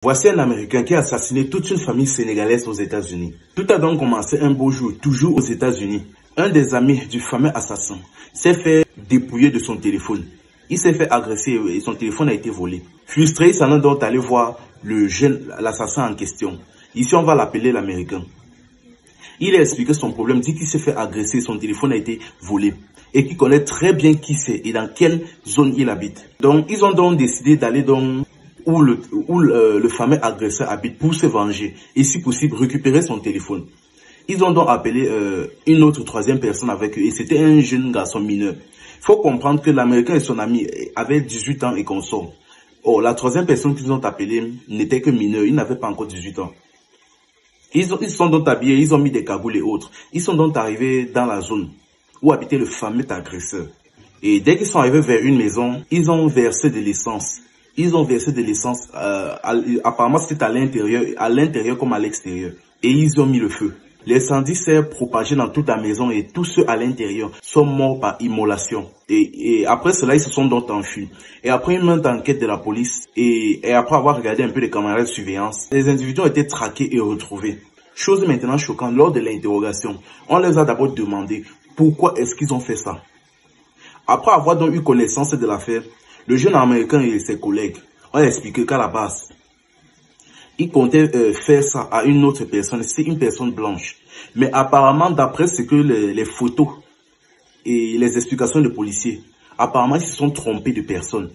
Voici un Américain qui a assassiné toute une famille sénégalaise aux États-Unis. Tout a donc commencé un beau jour, toujours aux États-Unis. Un des amis du fameux assassin s'est fait dépouiller de son téléphone. Il s'est fait agresser et son téléphone a été volé. Frustré, il s'en est donc allé voir l'assassin en question. Ici, on va l'appeler l'Américain. Il a expliqué son problème, dit qu'il s'est fait agresser, son téléphone a été volé et qu'il connaît très bien qui c'est et dans quelle zone il habite. Donc, ils ont donc décidé d'aller où le fameux agresseur habite pour se venger et si possible récupérer son téléphone. Ils ont donc appelé une autre troisième personne avec eux et c'était un jeune garçon mineur. Il faut comprendre que l'Américain et son ami avaient 18 ans et consort. Oh, la troisième personne qu'ils ont appelée n'était que mineur, il n'avait pas encore 18 ans. Ils sont donc habillés, ils ont mis des cagoules et autres. Ils sont donc arrivés dans la zone où habitait le fameux agresseur. Et dès qu'ils sont arrivés vers une maison, ils ont versé de l'essence. Ils ont versé de l'essence, apparemment c'était à l'intérieur comme à l'extérieur. Et ils ont mis le feu. L'incendie s'est propagé dans toute la maison et tous ceux à l'intérieur sont morts par immolation. Et après cela, ils se sont donc enfuis. Et après une main d'enquête de la police et après avoir regardé un peu les caméras de surveillance, les individus ont été traqués et retrouvés. Chose maintenant choquante, lors de l'interrogation, on les a d'abord demandé pourquoi est-ce qu'ils ont fait ça. Après avoir donc eu connaissance de l'affaire, le jeune Américain et ses collègues ont expliqué qu'à la base, ils comptaient faire ça à une autre personne, c'est une personne blanche. Mais apparemment, d'après ce que les photos et les explications de policiers, apparemment, ils se sont trompés de personne.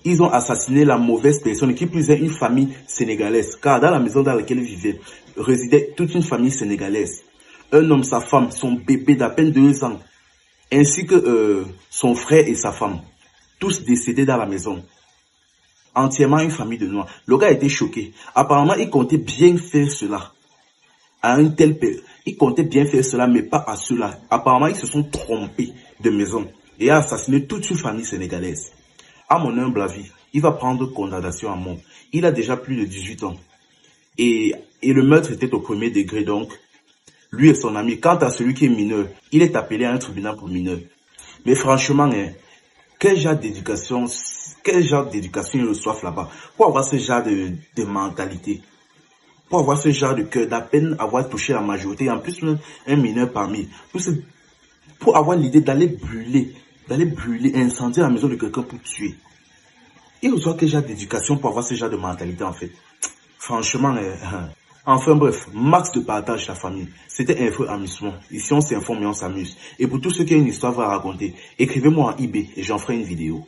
Ils ont assassiné la mauvaise personne, qui plus est une famille sénégalaise. Car dans la maison dans laquelle ils vivaient, résidait toute une famille sénégalaise. Un homme, sa femme, son bébé d'à peine 2 ans, ainsi que son frère et sa femme. Tous décédés dans la maison. Entièrement une famille de noirs. Le gars a été choqué. Apparemment, il comptait bien faire cela. À une telle période. Il comptait bien faire cela, mais pas à cela. Apparemment, ils se sont trompés de maison. Et a assassiné toute une famille sénégalaise. À mon humble avis, il va prendre condamnation à mort. Il a déjà plus de 18 ans. Et le meurtre était au premier degré, donc. Lui et son ami. Quant à celui qui est mineur, il est appelé à un tribunal pour mineur. Mais franchement, quel genre d'éducation ils reçoivent là-bas pour avoir ce genre de mentalité, pour avoir ce genre de cœur, d'à peine avoir touché la majorité, en plus un mineur parmi, pour avoir l'idée d'aller brûler, incendier la maison de quelqu'un pour tuer. Ils reçoivent quel genre d'éducation pour avoir ce genre de mentalité en fait. Franchement, enfin bref, max de partage la famille. C'était Info Amusement. Ici on s'informe et on s'amuse. Et pour tous ceux qui ont une histoire à raconter, écrivez-moi en IB et j'en ferai une vidéo.